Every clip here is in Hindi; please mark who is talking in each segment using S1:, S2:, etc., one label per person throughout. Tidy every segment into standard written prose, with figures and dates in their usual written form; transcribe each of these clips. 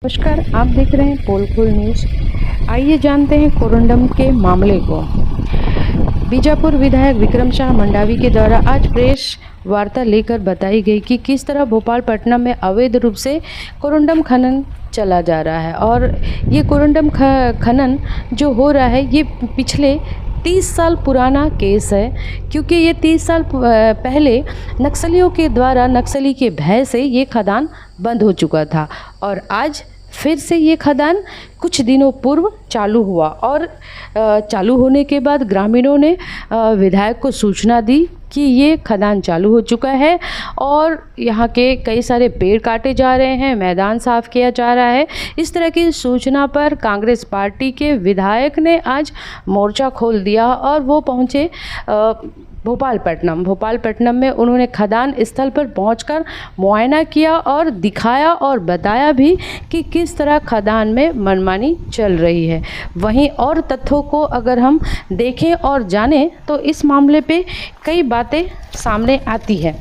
S1: नमस्कार, आप देख रहे हैं पोलखोल न्यूज़। आइए जानते हैं कोरंडम के मामले को। बीजापुर विधायक विक्रम शाह मंडावी के द्वारा आज प्रेस वार्ता लेकर बताई गई कि किस तरह भोपालपट्टनम में अवैध रूप से कोरंडम खनन चला जा रहा है और ये कोरंडम खनन जो हो रहा है ये पिछले 30 साल पुराना केस है, क्योंकि ये 30 साल पहले नक्सलियों के द्वारा नक्सली के भय से ये खदान बंद हो चुका था और आज फिर से ये खदान कुछ दिनों पूर्व चालू हुआ और चालू होने के बाद ग्रामीणों ने विधायक को सूचना दी कि ये खदान चालू हो चुका है और यहाँ के कई सारे पेड़ काटे जा रहे हैं, मैदान साफ किया जा रहा है। इस तरह की सूचना पर कांग्रेस पार्टी के विधायक ने आज मोर्चा खोल दिया और वो पहुँचे भोपालपट्टनम में उन्होंने खदान स्थल पर पहुंचकर मुआयना किया और दिखाया और बताया भी कि किस तरह खदान में मनमानी चल रही है। वहीं और तथ्यों को अगर हम देखें और जानें तो इस मामले पे कई बातें सामने आती है।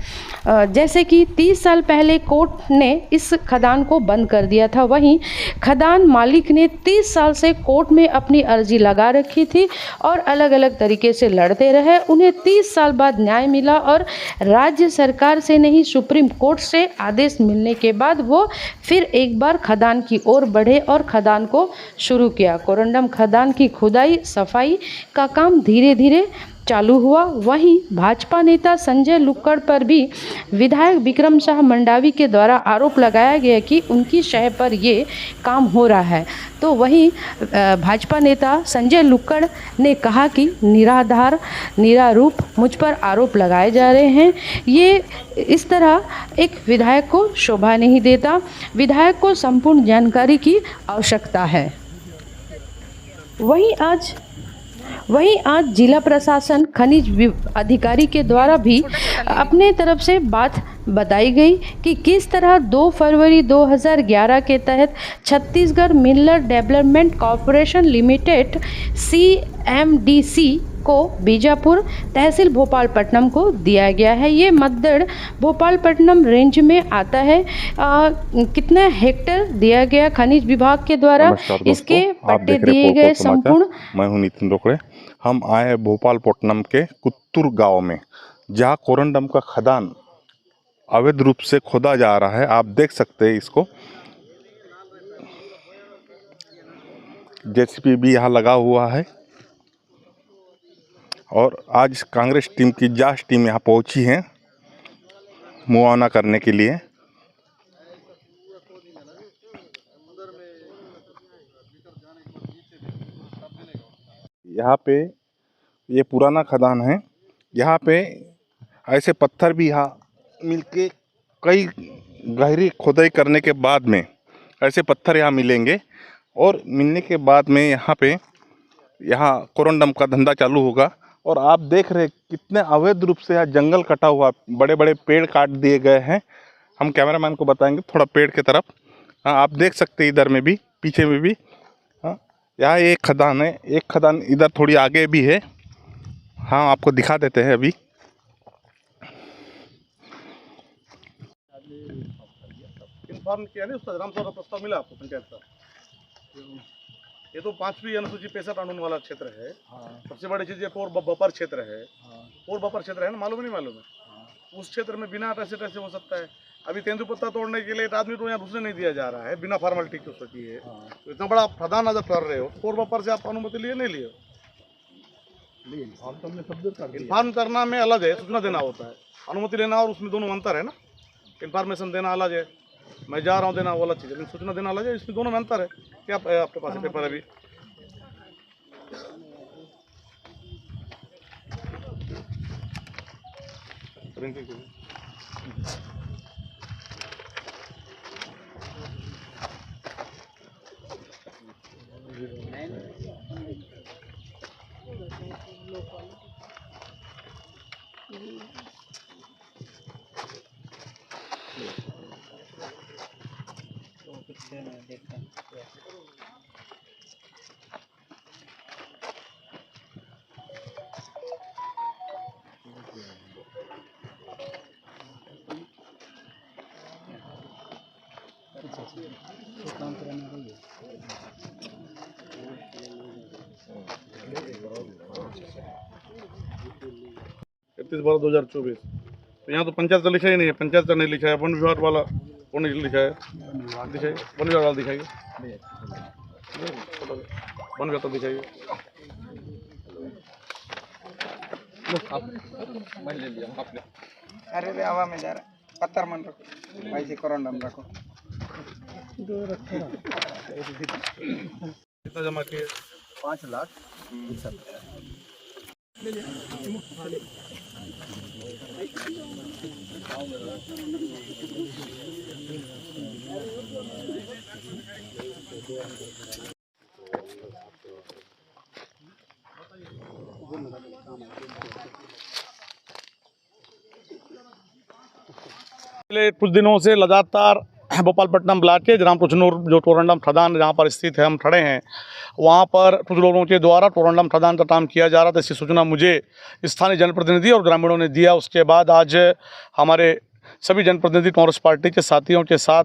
S1: जैसे कि 30 साल पहले कोर्ट ने इस खदान को बंद कर दिया था, वहीं खदान मालिक ने 30 साल से कोर्ट में अपनी अर्जी लगा रखी थी और अलग अलग तरीके से लड़ते रहे। उन्हें 30 साल बाद न्याय मिला और राज्य सरकार से नहीं सुप्रीम कोर्ट से आदेश मिलने के बाद वो फिर एक बार खदान की ओर बढ़े और खदान को शुरू किया। कोरंडम खदान की खुदाई सफाई का काम धीरे धीरे चालू हुआ। वहीं भाजपा नेता संजय लुक्कड़ पर भी विधायक विक्रम शाह मंडावी के द्वारा आरोप लगाया गया कि उनकी शह पर ये काम हो रहा है। तो वहीं भाजपा नेता संजय लुक्कड़ ने कहा कि निराधार निरारूप मुझ पर आरोप लगाए जा रहे हैं, ये इस तरह एक विधायक को शोभा नहीं देता। विधायक को संपूर्ण जानकारी की आवश्यकता है। वहीं आज जिला प्रशासन खनिज अधिकारी के द्वारा भी अपने तरफ से बात बताई गई कि किस तरह 2 फरवरी 2011 के तहत Chhattisgarh mineral development corporation limited CMDC को बीजापुर तहसील भोपालपट्टनम को दिया गया है। ये मद्दड़ भोपालपट्टनम रेंज में आता है। कितना हेक्टेयर दिया गया खनिज विभाग के द्वारा, इसके पट्टे दिए गए संपूर्ण।
S2: मैं हूं नितिन रोकड़े। हम आए हैं भोपालपट्टनम के कुत्तूर गांव में, जहां कोरंडम का खदान अवैध रूप से खोदा जा रहा है। आप देख सकते हैं इसको, JCB भी यहाँ लगा हुआ है और आज कांग्रेस टीम की जांच टीम यहाँ पहुंची है मुआयना करने के लिए। यहाँ पे ये पुराना खदान है। यहाँ पे ऐसे पत्थर भी यहाँ मिलके कई गहरी खुदाई करने के बाद में ऐसे पत्थर यहाँ मिलेंगे और मिलने के बाद में यहाँ कोरंडम का धंधा चालू होगा। और आप देख रहे कितने अवैध रूप से यहाँ जंगल कटा हुआ, बड़े बड़े पेड़ काट दिए गए हैं। हम कैमरामैन को बताएंगे थोड़ा पेड़ की तरफ। हाँ, आप देख सकते हैं इधर में भी, पीछे में भी। हाँ, यहाँ एक खदान है, एक खदान इधर थोड़ी आगे भी है। हाँ, आपको दिखा देते हैं अभी।
S3: इन्फॉर्म किया नहीं, उसका ग्राम सभा प्रस्ताव मिला आपको पंचायत का? ये तो 5वीं अनुसूची 65 कानून वाला क्षेत्र है। सबसे बड़ी चीज़ ये पोर बफर क्षेत्र है। पोर बफर क्षेत्र है ना, मालूम नहीं मालूम है? उस क्षेत्र में बिना ऐसे हो सकता है। अभी तेंदुपत्ता तोड़ने के लिए एक आदमी को यहाँ घुसने नहीं दिया जा रहा है, बिना फॉर्मेलिटी की सोची है। तो इतना बड़ा खदान अगर कर रहे हो, पोर बफर से आप अनुमति लिए नहीं लिए? इन्फॉर्म करना में अलग है, सूचना देना होता है। अनुमति लेना और उसमें दोनों अंतर है ना। इन्फॉर्मेशन देना अलग है, मैं जा रहा हूँ देना वो अलग चीज़ है, लेकिन सूचना देना अलग है। इसमें दोनों में अंतर है। क्या आपके पास पेपर अभी? 31/12/2024। तो यहाँ तो पंचायत का लिखा ही नहीं है, पंचायत का नहीं लिखा है, वन विभाग वाला वो नहीं लिखा है, दिखाइए वन विभाग वाला दिखाइए, वन विभाग का दिखाइए।
S4: अरे रे हवा में जा रहा पत्थर मन रखो वैसे कोरंडम रखो
S3: कितना जमा किए?
S4: 5 लाख।
S3: पिछले कुछ दिनों से लगातार भोपालपट्टनम ब्लॉक के ग्राम कुचनूर जो टोरंडम खदान जहाँ पर स्थित है, हम खड़े हैं, वहाँ पर कुछ लोगों के द्वारा टोरंडम खदान का काम किया जा रहा था। इसकी सूचना मुझे स्थानीय जनप्रतिनिधि और ग्रामीणों ने दिया। उसके बाद आज हमारे सभी जनप्रतिनिधि कांग्रेस पार्टी के साथियों के साथ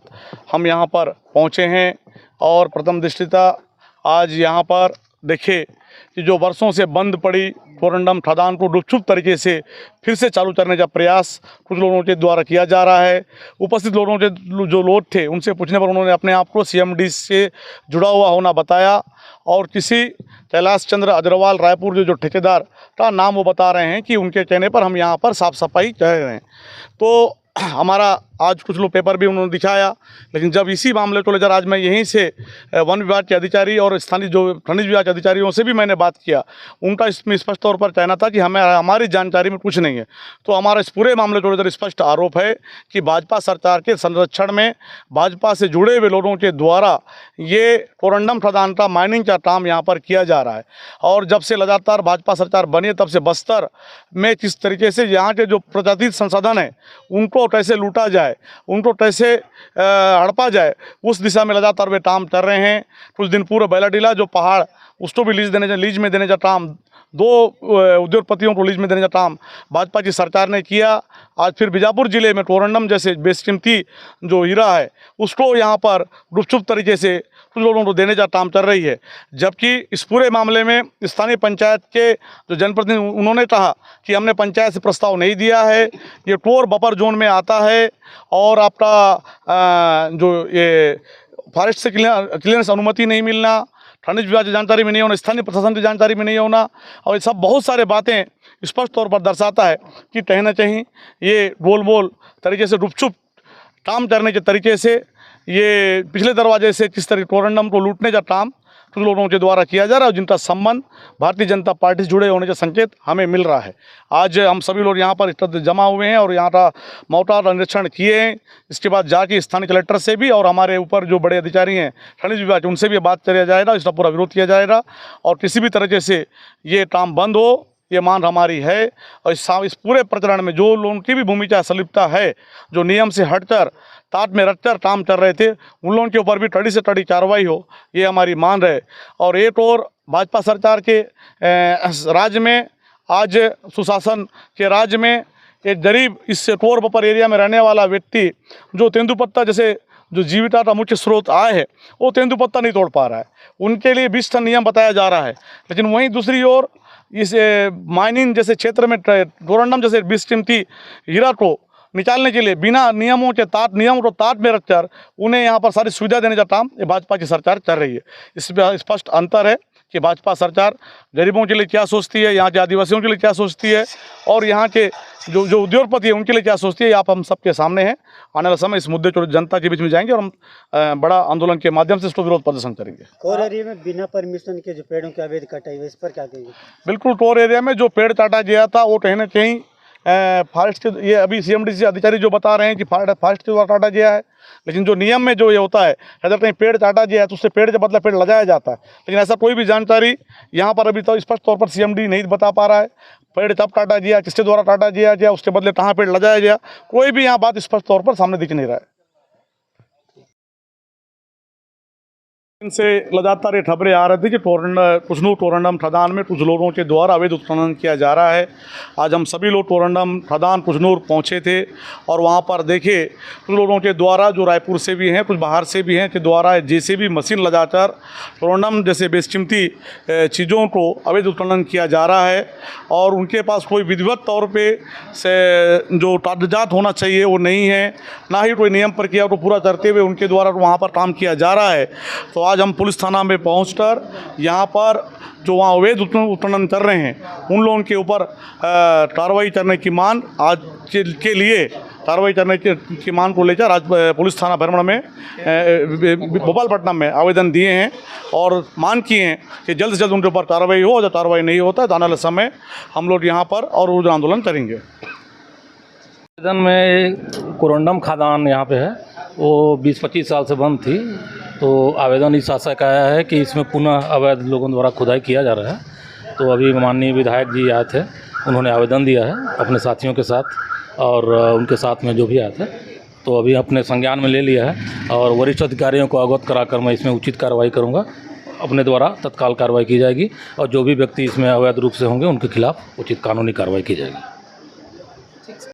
S3: हम यहाँ पर पहुँचे हैं और प्रथम दृष्टया आज यहाँ पर देखे कि जो वर्षों से बंद पड़ी टोरंडम खदान को गुपचुप तरीके से फिर से चालू करने का प्रयास कुछ लोगों के द्वारा किया जा रहा है। उपस्थित लोगों के जो लोग थे उनसे पूछने पर उन्होंने अपने आप को सीएमडी से जुड़ा हुआ होना बताया और किसी कैलाश चंद्र अग्रवाल रायपुर जो ठेकेदार का नाम वो बता रहे हैं कि उनके कहने पर हम यहाँ पर साफ़ सफाई कर रहे हैं। तो हमारा आज कुछ लोग पेपर भी उन्होंने दिखाया, लेकिन जब इसी मामले को लेकर आज मैं यहीं से वन विभाग के अधिकारी और स्थानीय जो खनिज विभाग के अधिकारियों से भी मैंने बात किया, उनका इसमें स्पष्ट तौर पर कहना था कि हमारी जानकारी में कुछ नहीं है। तो हमारा इस पूरे मामले को लेकर स्पष्ट आरोप है कि भाजपा सरकार के संरक्षण में भाजपा से जुड़े हुए लोगों के द्वारा ये टोरंडम खदान का माइनिंग का काम यहाँ पर किया जा रहा है। और जब से लगातार भाजपा सरकार बनी है तब से बस्तर में किस तरीके से यहाँ के जो प्राकृतिक संसाधन है उनको कैसे लूटा जाए, उनको कैसे हड़पा जाए, उस दिशा में लगातार वे काम कर रहे हैं। कुछ दिन पूर्व बैलाडीला जो पहाड़ उसको भी लीज में देने का काम 2 उद्योगपतियों को लीज में देने का काम भाजपा की सरकार ने किया। आज फिर बीजापुर जिले में टोरंडम जैसे बेशकीमती जो हीरा है उसको यहाँ पर गुपचुप तरीके से कुछ लोगों को देने का काम कर रही है। जबकि इस पूरे मामले में स्थानीय पंचायत के जो जनप्रतिनिधि उन्होंने कहा कि हमने पंचायत से प्रस्ताव नहीं दिया है, ये टोर बफर जोन में आता है और आपका जो ये फॉरेस्ट से क्लियरेंस अनुमति नहीं मिलना, खनिज विभाग की जानकारी में नहीं होना, स्थानीय प्रशासन की जानकारी में नहीं होना, और ये सब बहुत सारे बातें स्पष्ट तौर पर दर्शाता है कि कहीं ना कहीं ये गोल तरीके से गुपचुप काम करने के तरीके से ये पिछले दरवाजे से किस तरह टोरंडम को लूटने का काम कुछ लोगों के द्वारा किया जा रहा है, जिनका संबंध भारतीय जनता पार्टी से जुड़े होने का संकेत हमें मिल रहा है। आज हम सभी लोग यहाँ पर एकत्र जमा हुए हैं और यहाँ का मोर्टार निरीक्षण किए हैं। इसके बाद जाके स्थानीय कलेक्टर से भी और हमारे ऊपर जो बड़े अधिकारी हैं खनिज विभाग उनसे भी बात किया जाएगा, इसका पूरा विरोध किया जाएगा और किसी भी तरीके से ये काम बंद हो, ये मांग हमारी है। और इस पूरे प्रकरण में जो लोगों की भी भूमिका संलिप्तता है, जो नियम से हटकर ताट में रखकर काम कर रहे थे, उन लोगों के ऊपर भी कड़ी से कड़ी कार्रवाई हो, ये हमारी मांग है। और एक और भाजपा सरकार के राज्य में आज सुशासन के राज्य में एक गरीब इस टोर बफर एरिया में रहने वाला व्यक्ति जो तेंदुपत्ता जैसे जो जीविका का मुख्य स्रोत आय है वो तेंदुपत्ता नहीं तोड़ पा रहा है, उनके लिए 20 टन नियम बताया जा रहा है। लेकिन वहीं दूसरी ओर इस माइनिंग जैसे क्षेत्र में टोरंडम जैसे बेशकीमती हीरा को निकालने के लिए बिना नियमों को ताट में रखकर उन्हें यहाँ पर सारी सुविधा देने का काम ये भाजपा की सरकार कर रही है। इसमें स्पष्ट अंतर है कि भाजपा सरकार गरीबों के लिए क्या सोचती है, यहाँ के आदिवासियों के लिए क्या सोचती है और यहाँ के जो उद्योगपति है उनके लिए क्या सोचती है। आप हम सबके सामने हैं। आने वाला समय इस मुद्दे को जनता के बीच में जाएंगे और हम बड़ा आंदोलन के माध्यम से इसको विरोध प्रदर्शन करेंगे।
S5: कोर एरिया में बिना परमिशन के जो पेड़ों की अवैध कटाई है, इस पर क्या कहेंगे?
S3: बिल्कुल, कोर एरिया में जो पेड़ काटा गया था वो कहीं ना कहीं फॉरेस्ट के, ये अभी सीएमडीसी अधिकारी जो बता रहे हैं कि फॉरेस्ट के द्वारा काटा गया है, लेकिन जो नियम में जो ये होता है अगर कहीं पेड़ काटा गया है तो उससे पेड़ के बदले पेड़ लगाया जाता है। लेकिन ऐसा कोई भी जानकारी यहाँ पर अभी तो स्पष्ट तौर पर सीएमडी नहीं बता पा रहा है। पेड़ कब काटा गया, किसके द्वारा काटा गया, उसके बदले कहाँ पेड़ लगाया गया, कोई भी यहाँ बात स्पष्ट तौर पर सामने दिख नहीं रहा है। इनसे लगातार ये खबरें आ रही थी कि पुछनूर टोरंडम खदान में कुछ लोगों के द्वारा अवैध उत्खनन किया जा रहा है। आज हम सभी लोग टोरंडम खदान पुछनूर पहुंचे थे और वहां पर देखे कुछ लोगों के द्वारा, जो रायपुर से भी हैं, कुछ बाहर से भी हैं, के द्वारा जेसीबी मशीन लगाकर टोरंडम जैसे बेशकीमती चीज़ों को अवैध उत्खनन किया जा रहा है और उनके पास कोई विधिवत तौर पर से जो कागजात होना चाहिए वो नहीं है, ना ही कोई नियम प्रक्रिया को पूरा करते हुए उनके द्वारा वहाँ पर काम किया जा रहा है। तो आज हम पुलिस थाना में पहुंचकर यहाँ पर जो वहाँ अवैध उत्खनन कर रहे हैं उन लोगों के ऊपर कार्रवाई करने की मांग आज के लिए कार्रवाई करने की मांग को लेकर आज पुलिस थाना भ्रमण में भोपालपट्टनम में आवेदन दिए हैं और मांग किए हैं कि जल्द से जल्द उनके ऊपर कार्रवाई हो। जब कार्रवाई नहीं होता तो आने वाले समय हम लोग यहाँ पर और उग्र आंदोलन करेंगे।
S6: आवेदन में कोरंडम खदान यहाँ पे है, वो 20-25 साल से बंद थी। तो आवेदन इस आशय का आया है कि इसमें पुनः अवैध लोगों द्वारा खुदाई किया जा रहा है। तो अभी माननीय विधायक जी आए थे, उन्होंने आवेदन दिया है अपने साथियों के साथ और उनके साथ में जो भी आए थे, तो अभी अपने संज्ञान में ले लिया है और वरिष्ठ अधिकारियों को अवगत कराकर मैं इसमें उचित कार्रवाई करूँगा। अपने द्वारा तत्काल कार्रवाई की जाएगी और जो भी व्यक्ति इसमें अवैध रूप से होंगे उनके खिलाफ उचित कानूनी कार्रवाई की जाएगी।